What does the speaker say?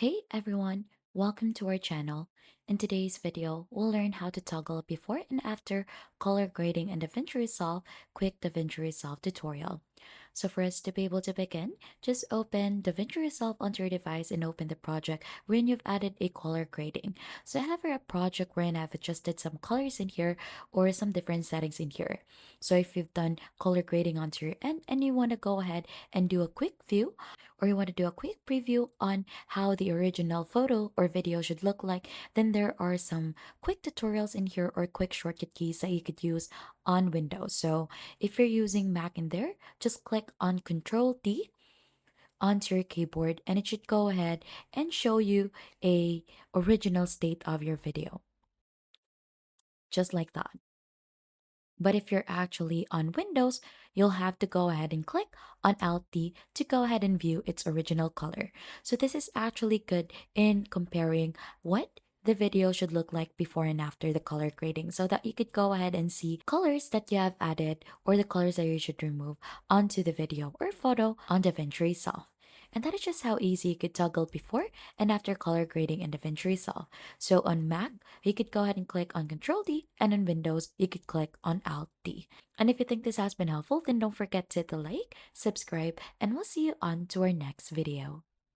Hey everyone, welcome to our channel. In today's video, we'll learn how to toggle before and after color grading in DaVinci Resolve quick DaVinci Resolve tutorial. So for us to be able to begin, just open DaVinci Resolve onto your device and open the project wherein you've added a color grading. So I have a project wherein I've adjusted some colors in here or some different settings in here. So if you've done color grading onto your end and you want to go ahead and do a quick view or you want to do a quick preview on how the original photo or video should look like, then there are some quick tutorials in here or quick shortcut keys that you could use on Windows. So if you're using Mac in there, just click on Control D onto your keyboard and it should go ahead and show you a original state of your video, just like that. But if you're actually on Windows, you'll have to go ahead and click on Alt D to go ahead and view its original color. So this is actually good in comparing what the video should look like before and after the color grading so that you could go ahead and see colors that you have added or the colors that you should remove onto the video or photo on DaVinci Resolve. And that is just how easy you could toggle before and after color grading in DaVinci Resolve. So on Mac, you could go ahead and click on Control D, and on Windows, you could click on Alt D. And if you think this has been helpful, then don't forget to hit the like, subscribe, and we'll see you on to our next video.